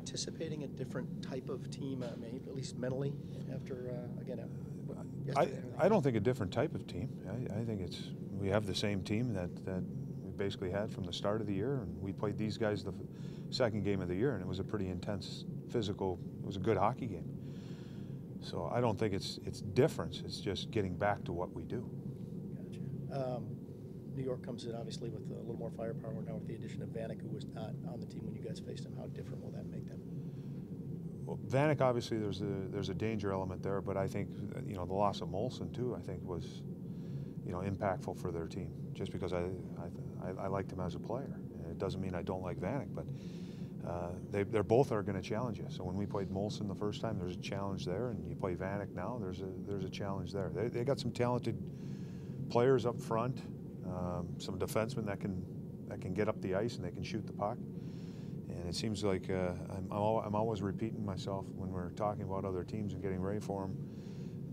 anticipating a different type of team, maybe at least mentally, after again? I don't think a different type of team. I think we have the same team that we basically had from the start of the year, and we played these guys the second game of the year, and it was a pretty intense, physical. It was a good hockey game. So I don't think it's difference. It's just getting back to what we do. Gotcha. New York comes in obviously with a little more firepower now with the addition of Vanek, who was not on the team when you guys faced him. How different will that make them? Well, Vanek, obviously there's a danger element there, but I think the loss of Molson too, I think was impactful for their team. Just because I liked him as a player, and it doesn't mean I don't like Vanek, but they're both are going to challenge you. So when we played Molson the first time, there's a challenge there, and you play Vanek now, there's a challenge there. They got some talented players up front, some defensemen that can get up the ice and they can shoot the puck. And it seems like I'm always repeating myself when we're talking about other teams and getting ready for them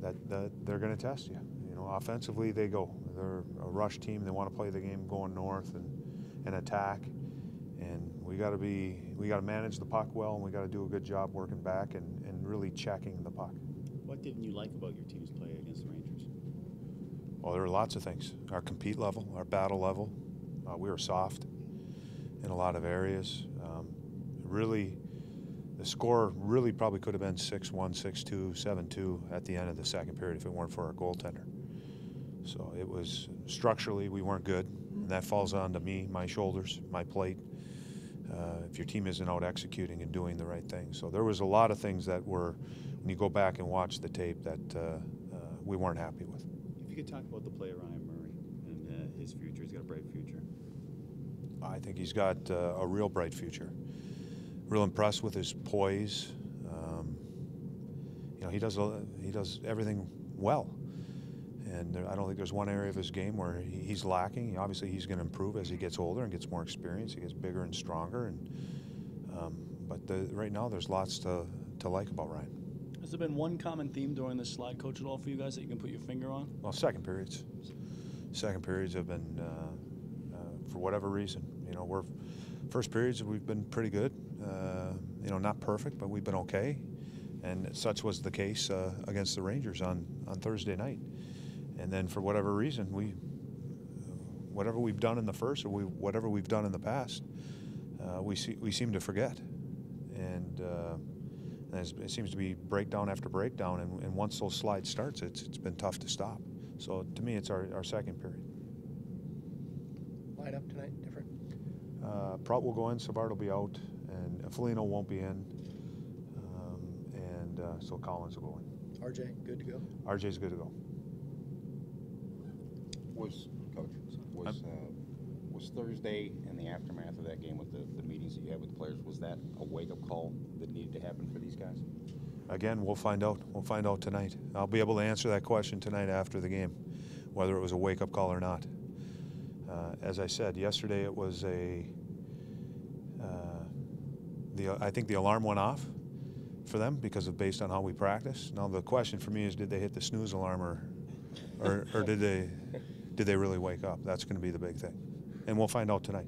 that they're going to test you. Offensively they go. They're a rush team. They want to play the game going north and attack. And we got to manage the puck well, and we got to do a good job working back and really checking the puck. What didn't you like about your team's play against the Rangers? Well, there were lots of things. Our compete level, our battle level. We were soft in a lot of areas. Really, the score really probably could have been 6-1, 6-2, 7-2 at the end of the second period if it weren't for our goaltender. So it was structurally we weren't good, and that falls onto me, my shoulders, my plate. If your team isn't out executing and doing the right thing. So there was a lot of things that were, when you go back and watch the tape, that we weren't happy with. If you could talk about the player Ryan Murray and his future, he's got a bright future. I think he's got a real bright future. Real impressed with his poise. He does everything well, and I don't think there's one area of his game where he's lacking. Obviously, he's going to improve as he gets older and gets more experience. He gets bigger and stronger, but right now there's lots to like about Ryan. Has there been one common theme during this slide, Coach, at all for you guys that you can put your finger on? Well, second periods. Second periods have been, for whatever reason, first periods we've been pretty good. Not perfect, but we've been okay. And such was the case against the Rangers on Thursday night. And then for whatever reason, whatever we've done in the first or whatever we've done in the past, we seem to forget. And it seems to be breakdown after breakdown. And once those slides starts, it's been tough to stop. So to me, it's our second period. Line up tonight, different? Prout will go in, Savard will be out, and Foligno won't be in, so Collins will go in. RJ, good to go? RJ's good to go. Was Thursday and the aftermath of that game with the meetings that you had with the players, was that a wake-up call that needed to happen for these guys? Again, we'll find out. We'll find out tonight. I'll be able to answer that question tonight after the game, whether it was a wake-up call or not. As I said, yesterday it was I think the alarm went off for them based on how we practice. Now the question for me is, did they hit the snooze alarm or did they really wake up? That's going to be the big thing, and we'll find out tonight.